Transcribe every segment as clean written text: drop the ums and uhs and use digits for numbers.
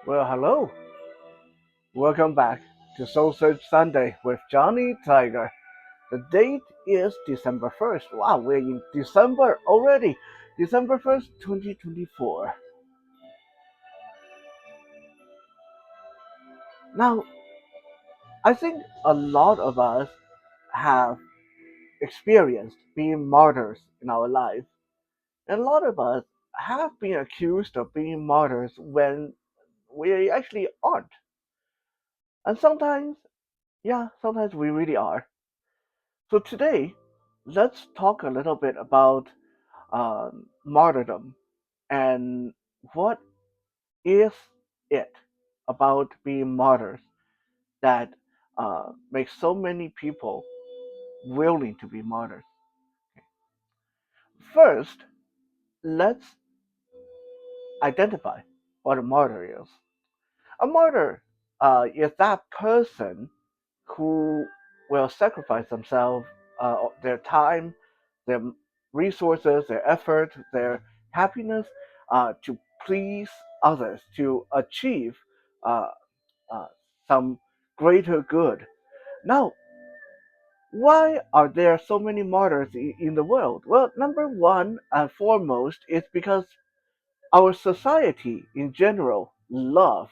Well, hello. Welcome back to Soul Search Sunday with Johnny Tiger. The date is December 1st. Wow, we're in December already. December 1st, 2024. Now, I think a lot of us have experienced being martyrs in our life. And a lot of us have been accused of being martyrs when we actually aren't. And sometimes, yeah, sometimes we really are. So today, let's talk a little bit about martyrdom and what is it about being martyrs that makes so many people willing to be martyrs. First, let's identify what a martyr is. A martyr is that person who will sacrifice themselves, their time, their resources, their effort, their happiness to please others, to achieve uh, uh, some greater good. Now, why are there so many martyrs in the world? Well, number one and foremost is because our society in general love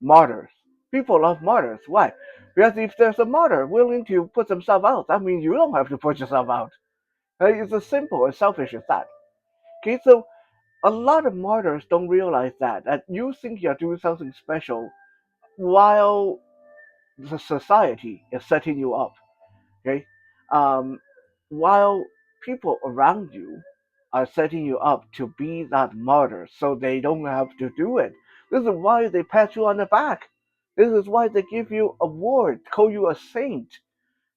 martyrs. People love martyrs. Why? Because if there's a martyr willing to put themselves out, that means you don't have to put yourself out. It's as simple and selfish as that. Okay, so a lot of martyrs don't realize that you think you're doing something special while the society is setting you up. Okay, um, while people around you are setting you up to be that martyr, so they don't have to do it. This is why they pat you on the back. This is why they give you awards, call you a saint.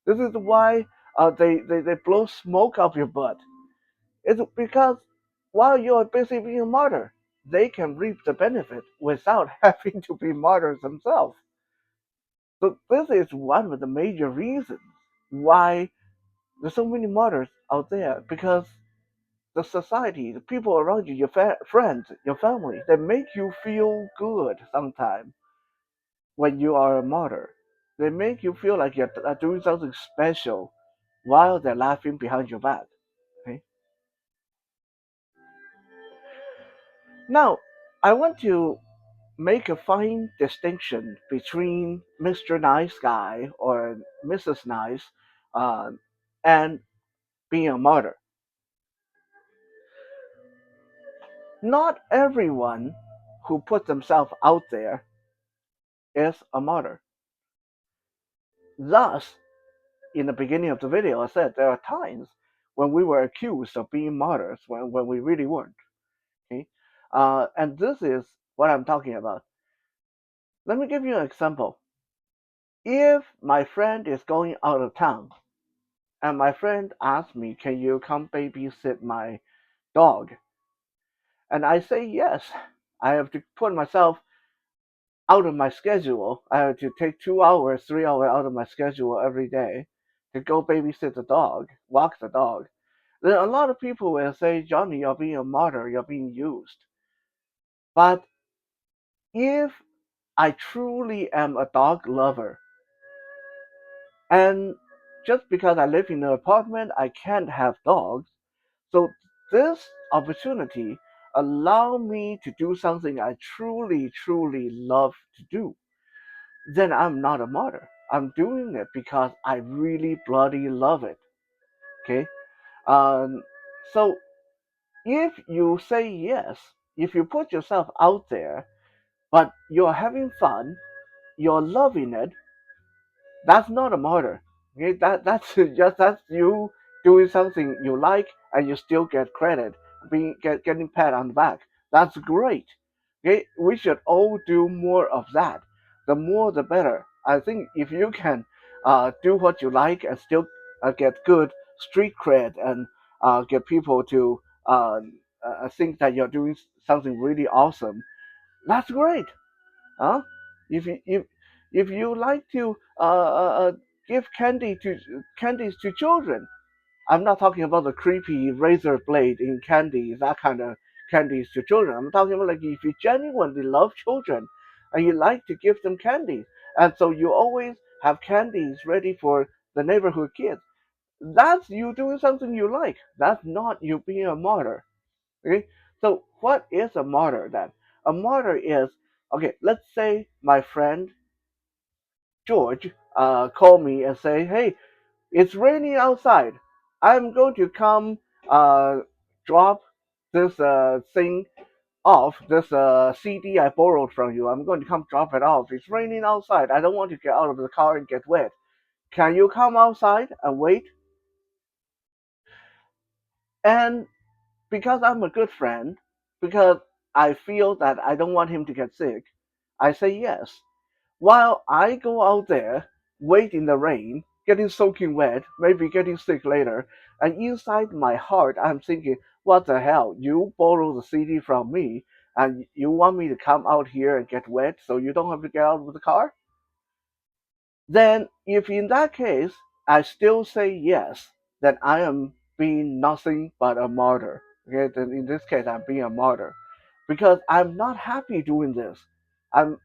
This is why they blow smoke up your butt. It's because while you're busy being a martyr, they can reap the benefit without having to be martyrs themselves. So this is one of the major reasons why there's so many martyrs out there, because the society, the people around you, your friends, your family, they make you feel good sometimes when you are a martyr. They make you feel like you're doing something special while they're laughing behind your back. Okay? Now, I want to make a fine distinction between Mr. Nice Guy or Mrs. Nice uh, and being a martyr. Not everyone who puts themselves out there is a martyr. Thus, in the beginning of the video, I said there are times when we were accused of being martyrs when we really weren't. Okay? And this is what I'm talking about. Let me give you an example. If my friend is going out of town and my friend asks me, can you come babysit my dog? And I say yes, I have to put myself out of my schedule. I have to take 2 hours, 3 hours out of my schedule every day to go babysit the dog, walk the dog. Then a lot of people will say, Johnny, you're being a martyr, you're being used. But if I truly am a dog lover, and just because I live in an apartment, I can't have dogs, so this opportunity allow me to do something I truly, truly love to do, then I'm not a martyr. I'm doing it because I really bloody love it. Okay. Um, so if you say yes, if you put yourself out there, but you're having fun, you're loving it, that's not a martyr. Okay, that's that's you doing something you like and you still get credit, getting pat on the back. That's great. Okay, we should all do more of that. The more the better. I think if you can do what you like and still get good street cred and get people to think that you're doing something really awesome, that's great. Huh? If you like to give candies to children, I'm not talking about the creepy razor blade in candy, that kind of candies to children. I'm talking about like if you genuinely love children, and you like to give them candies, and so you always have candies ready for the neighborhood kids. That's you doing something you like. That's not you being a martyr. Okay? So what is a martyr then? A martyr is, okay, let's say my friend George call me and say, hey, it's raining outside. I'm going to come uh, drop this thing off, this CD I borrowed from you. I'm going to come drop it off. It's raining outside. I don't want to get out of the car and get wet. Can you come outside and wait? And because I'm a good friend, because I feel that I don't want him to get sick, I say yes. While I go out there, wait in the rain, getting soaking wet, maybe getting sick later, and inside my heart, I'm thinking, what the hell? You borrow the CD from me, and you want me to come out here and get wet so you don't have to get out of the car? Then, if in that case I still say yes, then I am being nothing but a martyr. Okay, then in this case, I'm being a martyr because I'm not happy doing this. I'm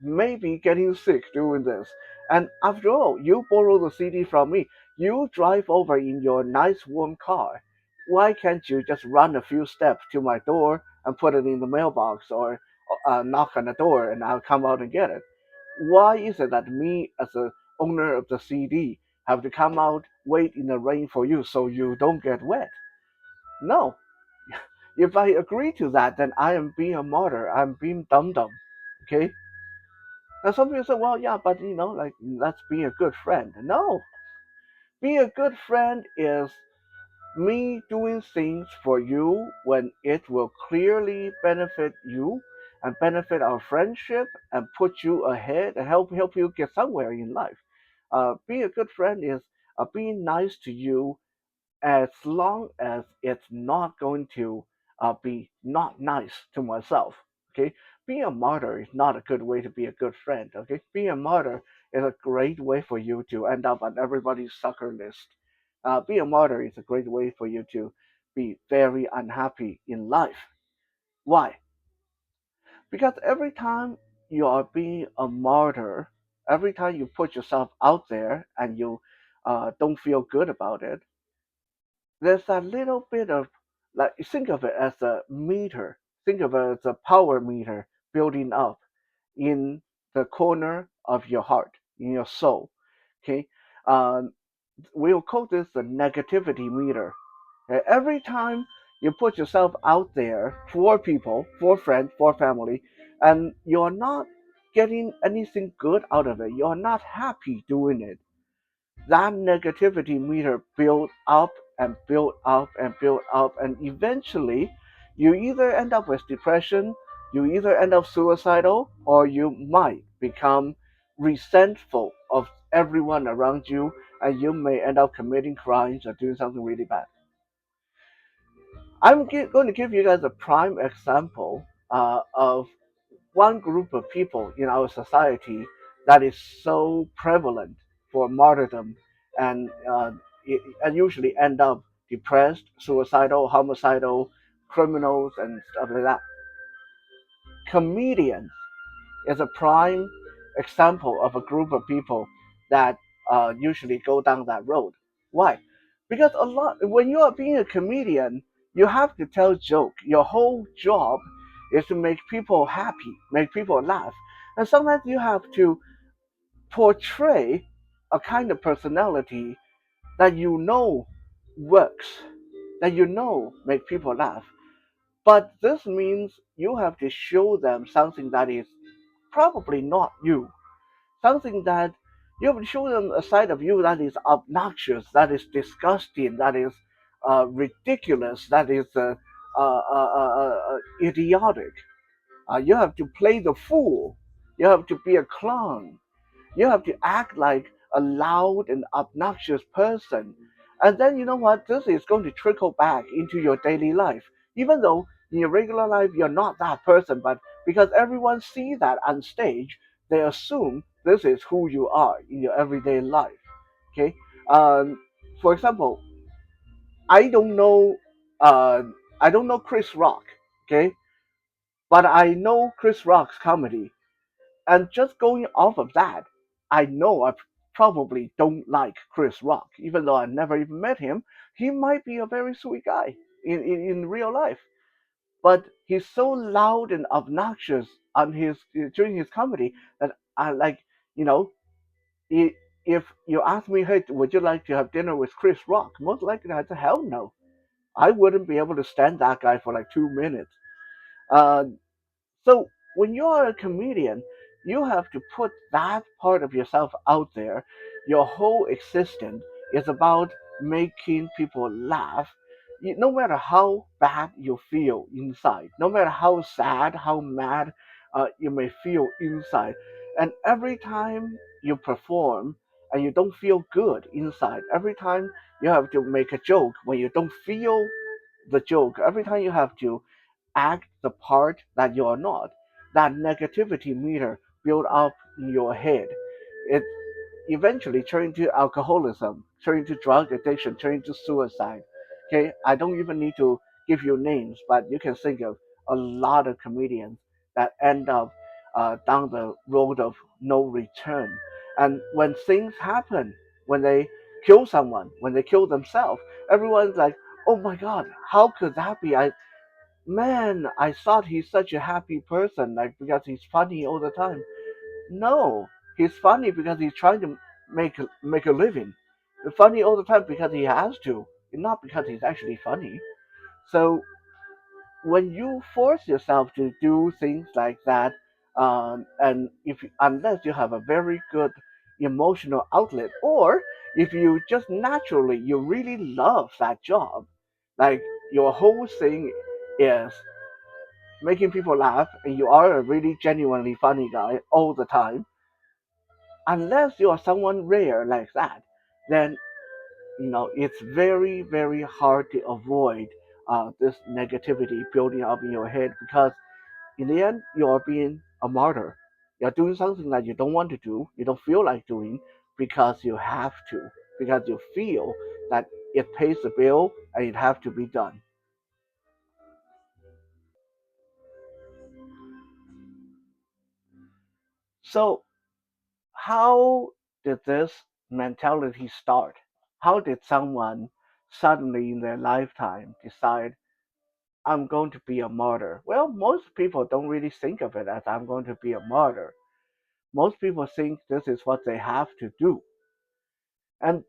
maybe getting sick doing this. And after all, you borrow the CD from me. You drive over in your nice warm car. Why can't you just run a few steps to my door and put it in the mailbox or knock on the door and I'll come out and get it? Why is it that me, as a owner of the CD, have to come out, wait in the rain for you so you don't get wet? No. If I agree to that, then I am being a martyr. I'm being dum dum. Okay? Now some people say, well, yeah, but like that's being a good friend. No. Being a good friend is me doing things for you when it will clearly benefit you and benefit our friendship and put you ahead and help you get somewhere in life. Being a good friend is being nice to you as long as it's not going to be not nice to myself. Okay, being a martyr is not a good way to be a good friend. Okay, being a martyr is a great way for you to end up on everybody's sucker list. Being a martyr is a great way for you to be very unhappy in life. Why? Because every time you are being a martyr, every time you put yourself out there and you don't feel good about it, there's a little bit of, like, think of it as a meter, think of it as a power meter building up in the corner of your heart, in your soul. Okay, um, we'll call this the negativity meter. Every time you put yourself out there for people, for friends, for family, and you're not getting anything good out of it, you're not happy doing it, that negativity meter build up and build up and build up, and eventually you either end up with depression, you either end up suicidal, or you might become resentful of everyone around you, and you may end up committing crimes or doing something really bad. Going to give you guys a prime example of one group of people in our society that is so prevalent for martyrdom and and usually end up depressed, suicidal, homicidal, criminals, and stuff like that. Comedians is a prime example of a group of people that usually go down that road. Why? Because a lot when you are being a comedian, you have to tell joke. Your whole job is to make people happy, make people laugh, and sometimes you have to portray a kind of personality that you know works, that you know make people laugh. But this means you have to show them something that is probably not you, something that you have to show them a side of you that is obnoxious, that is disgusting, that is ridiculous, that is idiotic. You have to play the fool. You have to be a clown. You have to act like a loud and obnoxious person. And then you know what? This is going to trickle back into your daily life. Even though in your regular life you're not that person, but because everyone sees that on stage, they assume this is who you are in your everyday life. Okay. For example, I don't know. Uh, I don't know Chris Rock. Okay, but I know Chris Rock's comedy. And just going off of that, I know I probably don't like Chris Rock, even though I never even met him. He might be a very sweet guy in real life, but he's so loud and obnoxious on his during his comedy that I like, you know, i- if you ask me, hey, would you like to have dinner with Chris Rock? Most likely, I'd say hell no. I wouldn't be able to stand that guy for like 2 minutes. Uh, so when you're a comedian, you have to put that part of yourself out there. Your whole existence is about making people laugh. No matter how bad you feel inside, no matter how sad, how mad you may feel inside, and every time you perform and you don't feel good inside, every time you have to make a joke when you don't feel the joke, every time you have to act the part that you're not. That negativity meter build up in your head. It eventually turn into alcoholism, turn into drug addiction, turn into suicide. Okay, I don't even need to give you names, but you can think of a lot of comedians that end up down the road of no return. And when things happen, when they kill someone, when they kill themselves, everyone's like, "Oh my God, how could that be? I thought he's such a happy person, like because he's funny all the time." No, he's funny because he's trying to make a living. He's funny all the time because he has to, not because he's actually funny. So when you force yourself to do things like that, and if unless you have a very good emotional outlet, or if you just naturally you really love that job, like your whole thing is making people laugh and you are a really genuinely funny guy all the time, unless you are someone rare like that, then it's very, very hard to avoid this negativity building up in your head because in the end, you are being a martyr. You're doing something that you don't want to do, you don't feel like doing because you have to, because you feel that it pays the bill and it have to be done. So, how did this mentality start? How did someone suddenly in their lifetime decide, I'm going to be a martyr? Well, most people don't really think of it as I'm going to be a martyr. Most people think this is what they have to do. And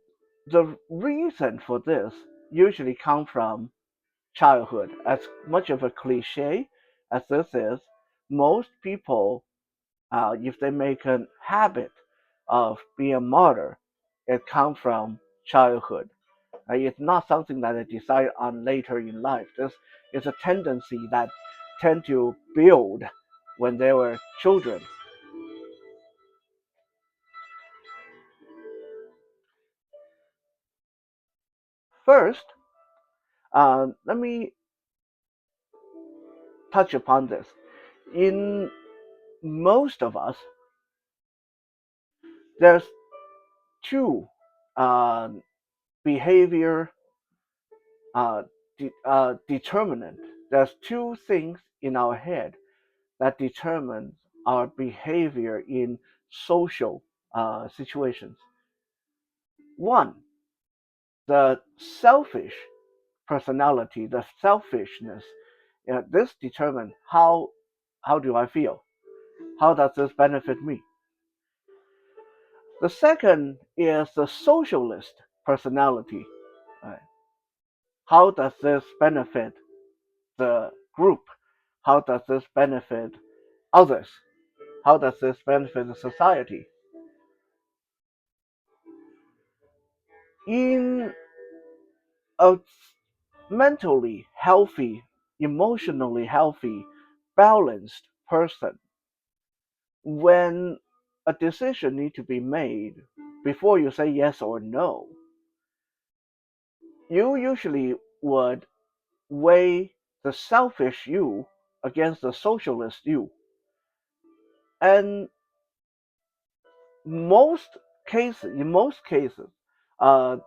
the reason for this usually comes from childhood. As much of a cliche as this is, most people, if they make a habit of being a martyr, it comes from childhood. It's not something that they decide on later in life. This is a tendency that tend to build when they were children. First, let me touch upon this. In most of us, there's two uh, behavior determinant. There's two things in our head that determine our behavior in social situations. One, the selfish personality, the selfishness. This determines how do I feel? How does this benefit me? The second is the socialist personality. Right? How does this benefit the group? How does this benefit others? How does this benefit the society? In a mentally healthy, emotionally healthy, balanced person, when a decision needs to be made before you say yes or no, you usually would weigh the selfish you against the socialist you. And in most cases, uh,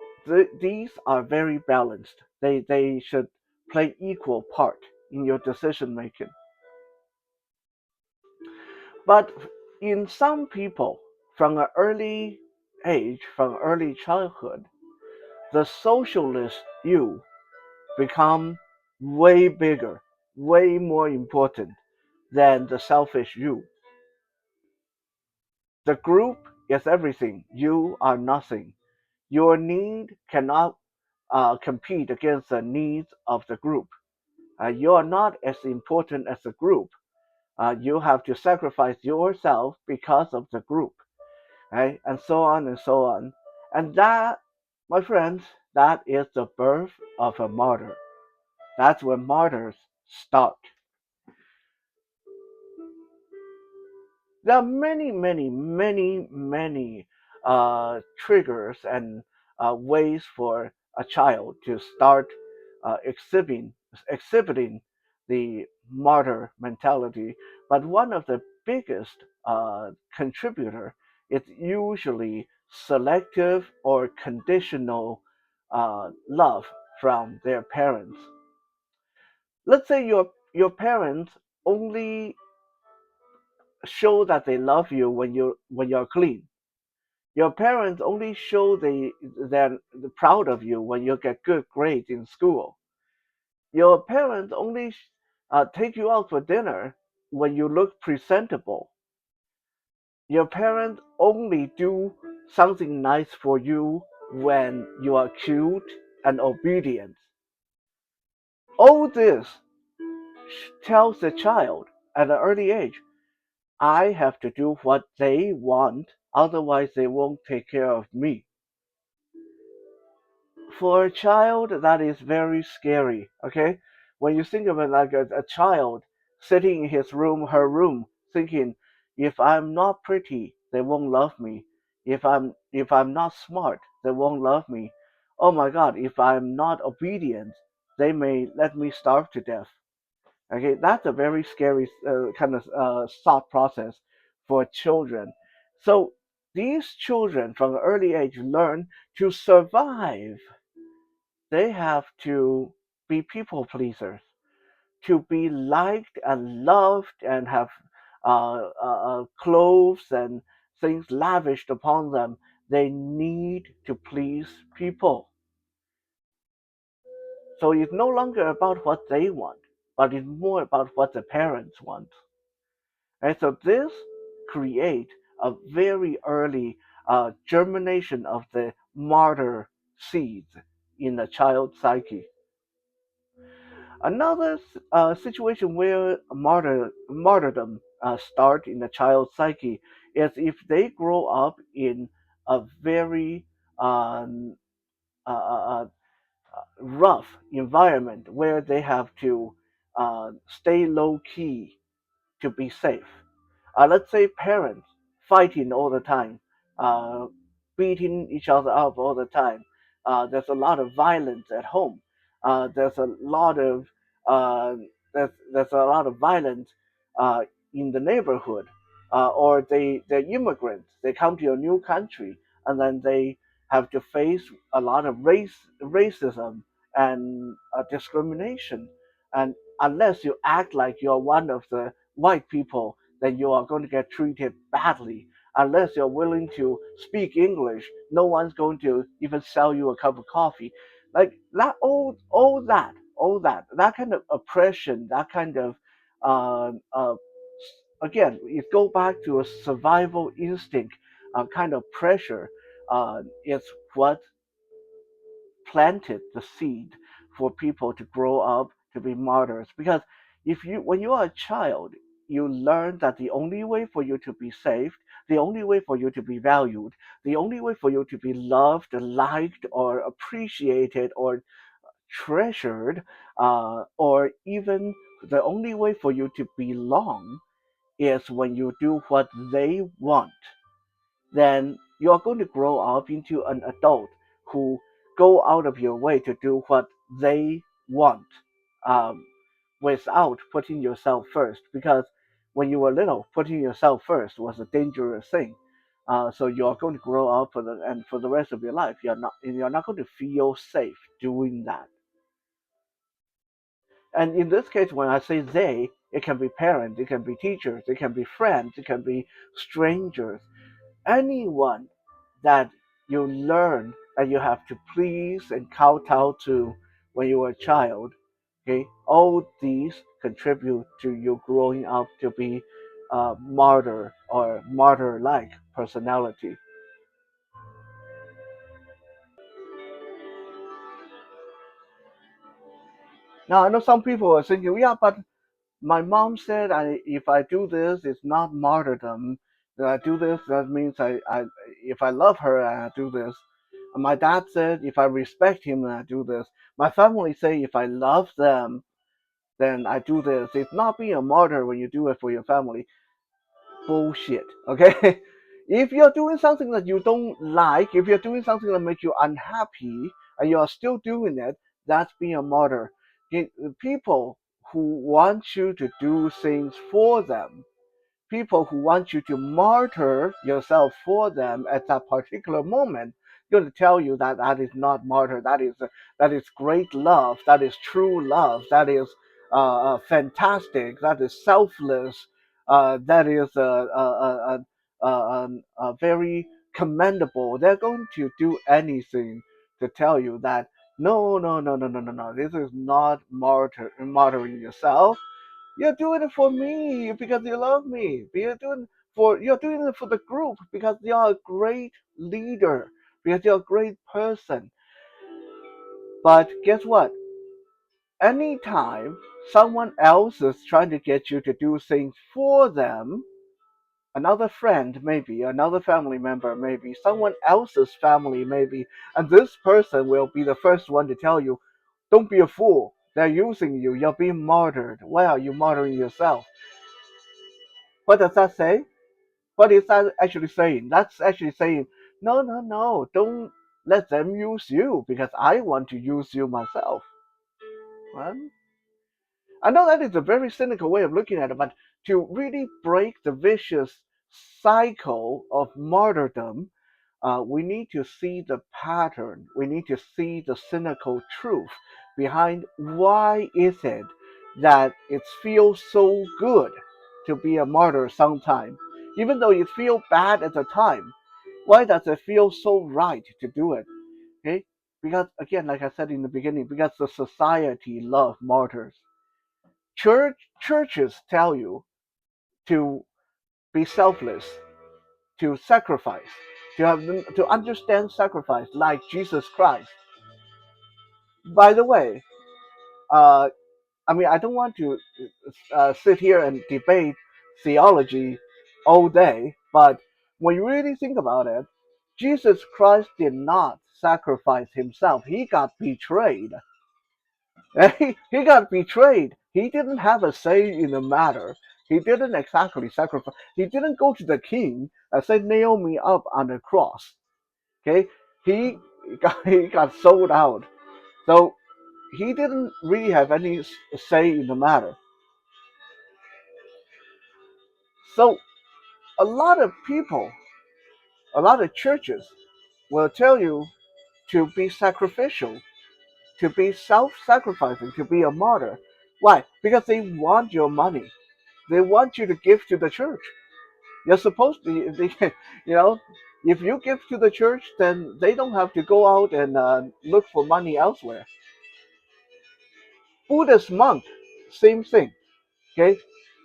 these are very balanced. They should play equal part in your decision making. But In some people, from an early age, from early childhood, the socialist you become way bigger, way more important than the selfish you. The group is everything. You are nothing. Your need cannot compete against the needs of the group. You are not as important as the group. You have to sacrifice yourself because of the group, right? And so on and so on. And that, my friends, that is the birth of a martyr. That's when martyrs start. There are many, many, many, many triggers and ways for a child to start exhibiting the martyr mentality. But one of the biggest contributor is usually selective or conditional love from their parents. Let's say your parents only show that they love you when you're clean. Your parents only show they're proud of you when you get good grades in school. Your parents only take you out for dinner when you look presentable. Your parents only do something nice for you when you are cute and obedient. All this tells the child at an early age, I have to do what they want, otherwise they won't take care of me. For a child, that is very scary. Okay, when you think of it like a child sitting in his room, her room, thinking, if I'm not pretty, they won't love me. If I'm not smart, they won't love me. Oh my God, if I'm not obedient, they may let me starve to death. Okay, that's a very scary kind of thought process for children. So these children from an early age learn to survive. They have to be people pleasers, to be liked and loved and have clothes and things lavished upon them. They need to please people. So it's no longer about what they want, but it's more about what the parents want. And so this create a very early germination of the martyr seeds in the child's psyche. Another situation where martyrdom start in the child's psyche is if they grow up in a very um, uh, uh, rough environment where they have to stay low key to be safe. Let's say parents fighting all the time, uh, beating each other up all the time. There's a lot of violence at home. There's a lot of uh, there's a lot of violence uh, in the neighborhood, or they're immigrants. They come to a new country and then they have to face a lot of racism and discrimination. And unless you act like you're one of the white people, then you are going to get treated badly. Unless you're willing to speak English, no one's going to even sell you a cup of coffee. Like that, that kind of oppression, that kind of, again, it go back to a survival instinct, kind of pressure. Is what planted the seed for people to grow up to be martyrs. Because when you are a child, you learn that the only way for you to be saved, the only way for you to be valued, the only way for you to be loved, liked, or appreciated, or treasured, or even the only way for you to belong is when you do what they want. Then you are going to grow up into an adult who go out of your way to do what they want, um, without putting yourself first. Because when you were little, putting yourself first was a dangerous thing. So you are going to grow up and for the rest of your life, you're not going to feel safe doing that. And in this case, when I say they, It can be parents, it can be teachers, it can be friends, it can be strangers, anyone that you learn that you have to please and kowtow to when you were a child. Okay, all these contribute to you growing up to be a martyr or martyr-like personality. Now I know some people are thinking, yeah, but my mom said if I do this, it's not martyrdom. That I do this, that means if I love her, I do this. My dad said if I respect him, I do this. My family say if I love them, then I do this. It's not being a martyr when you do it for your family. Bullshit. Okay. If you're doing something that you don't like, if you're doing something that makes you unhappy, and you are still doing it, that's being a martyr. People who want you to do things for them, people who want you to martyr yourself for them at that particular moment, going to tell you that that is not martyr. That is great love. That is true love. That is fantastic. That is selfless. That is very commendable. They're going to do anything to tell you that no, no, no, no, no, no, no. This is not martyring yourself. You're doing it for me because you love me. You're doing it for the group because you're a great leader, because you're a great person. But guess what? Anytime someone else is trying to get you to do things for them, another friend maybe, another family member maybe, someone else's family maybe, and this person will be the first one to tell you, don't be a fool. They're using you. You're being martyred. Why are you martyring yourself? What does that say? What is that actually saying? That's actually saying, no, no, no, don't let them use you because I want to use you myself. Right? I know that is a very cynical way of looking at it, but to really break the vicious cycle of martyrdom, we need to see the pattern. We need to see the cynical truth behind why is it that it feels so good to be a martyr sometime, even though you feel bad at the time. Why does it feel so right to do it? Okay, because again, like I said in the beginning, because the society love martyrs. Churches tell you to be selfless, to sacrifice, to understand sacrifice like Jesus Christ. By the way, uh, I mean I don't want to sit here and debate theology all day, but when you really think about it, Jesus Christ did not sacrifice himself. He got betrayed. He got betrayed. He didn't have a say in the matter. He didn't exactly sacrifice. He didn't go to the king and say, nail me up on the cross. Okay, he he got sold out. So he didn't really have any say in the matter. So a lot of people, a lot of churches will tell you to be sacrificial, to be self-sacrificing, to be a martyr. Why? Because they want your money. They want you to give to the church. You're supposed to, you know, if you give to the church, then they don't have to go out and look for money elsewhere. Buddhist monk, same thing. Okay,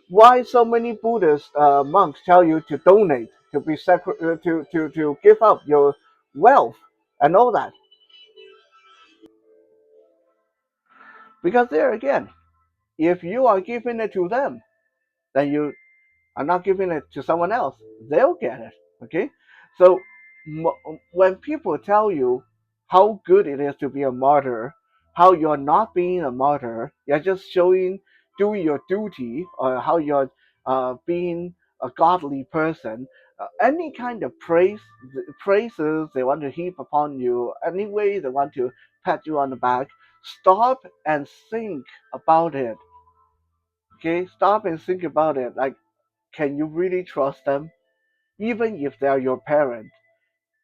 why so many Buddhist monks tell you to donate, to be to give up your wealth and all that? Because there again, if you are giving it to them, then you are not giving it to someone else. They'll get it. Okay, so when people tell you how good it is to be a martyr, how you're not being a martyr, you're just showing doing your duty, or how you're being a godly person. Any kind of praises they want to heap upon you, any way they want to pat you on the back, stop and think about it. Okay, stop and think about it. Like, can you really trust them? Even if they're your parents,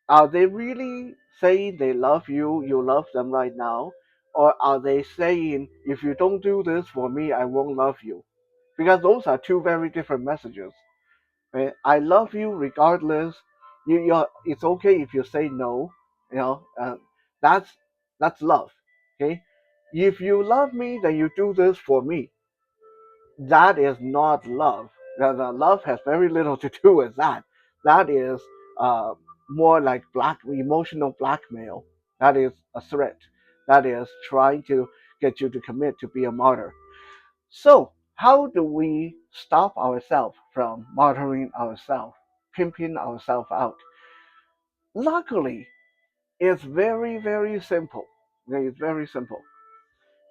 are they really saying they love you, you love them right now? Or are they saying, if you don't do this for me, I won't love you? because those are two very different messages. Right? I love you regardless. It's okay if you say no. You know, that's that's love. Okay, if you love me, then you do this for me. That is not love. The love has very little to do with that. That is uh, more like emotional blackmail. That is a threat. That is trying to get you to commit to be a martyr. So, how do we stop ourselves from martyring ourselves, pimping ourselves out? Luckily, it's very, very simple. Okay, it's very simple.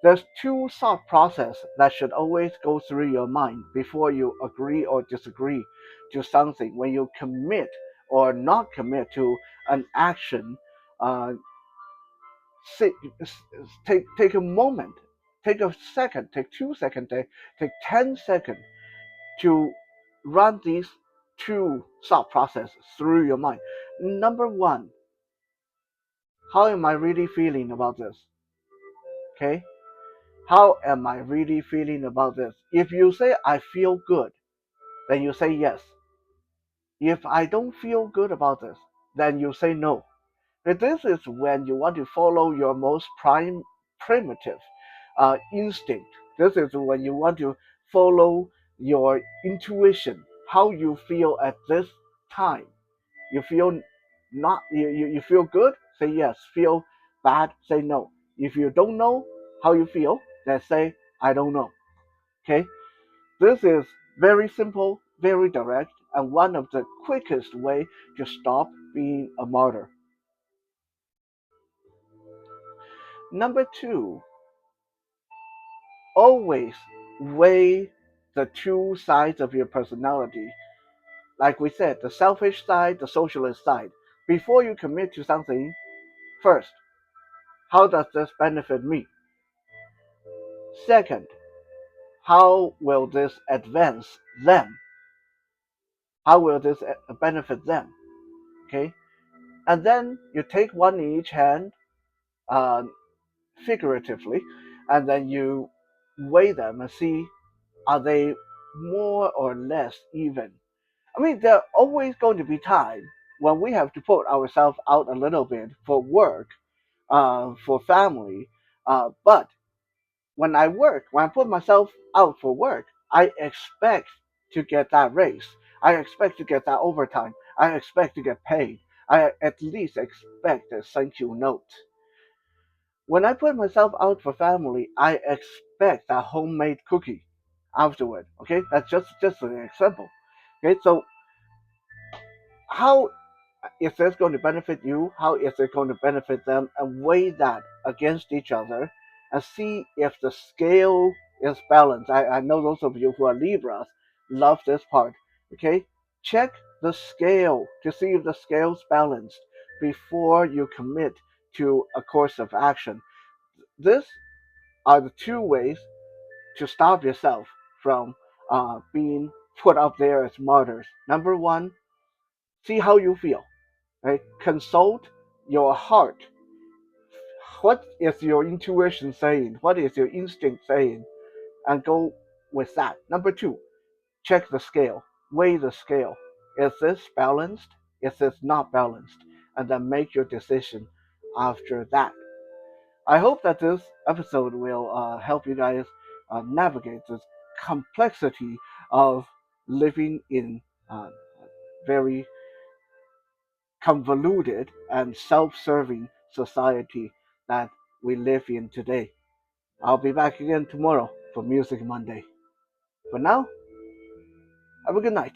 There's two thought process that should always go through your mind before you agree or disagree to something. When you commit or not commit to an action, uh, take a moment, take a second, take 2 seconds, take 10 seconds to run these two thought processes through your mind. Number one, how am I really feeling about this? Okay, how am I really feeling about this? If you say I feel good, then you say yes. If I don't feel good about this, then you say no. But this is when you want to follow your most primitive instinct. This is when you want to follow your intuition, how you feel at this time. You feel you feel good, say yes. Feel bad, say no. If you don't know how you feel, then say I don't know. Okay? This is very simple, very direct, and one of the quickest way to stop being a martyr. Number two, always weigh the two sides of your personality. Like we said, the selfish side, the socialist side. Before you commit to something, first, how does this benefit me? Second, how will this advance them? How will this benefit them? Okay, and then you take one in each hand, uh, figuratively, and then you weigh them and see, are they more or less even? I mean, there are always going to be times when we have to put ourselves out a little bit for work, for family, but when I put myself out for work, I expect to get that raise. I expect to get that overtime. I expect to get paid. I at least expect a thank you note. When I put myself out for family, I expect a homemade cookie afterward. Okay, that's just an example. Okay, so how is this going to benefit you? How is it going to benefit them? And weigh that against each other and see if the scale is balanced. I know those of you who are Libras love this part. Okay, check the scale to see if the scale's balanced before you commit to a course of action. These are the two ways to stop yourself from being put up there as martyrs. Number one, see how you feel. Right? Consult your heart. What is your intuition saying? What is your instinct saying? And go with that. Number two, check the scale. Weigh the scale. Is this balanced? Is this not balanced? And then make your decision after that. I hope that this episode will help you guys navigate this complexity of living in a very convoluted and self serving society that we live in today. I'll be back again tomorrow for Music Monday. For now, have a good night.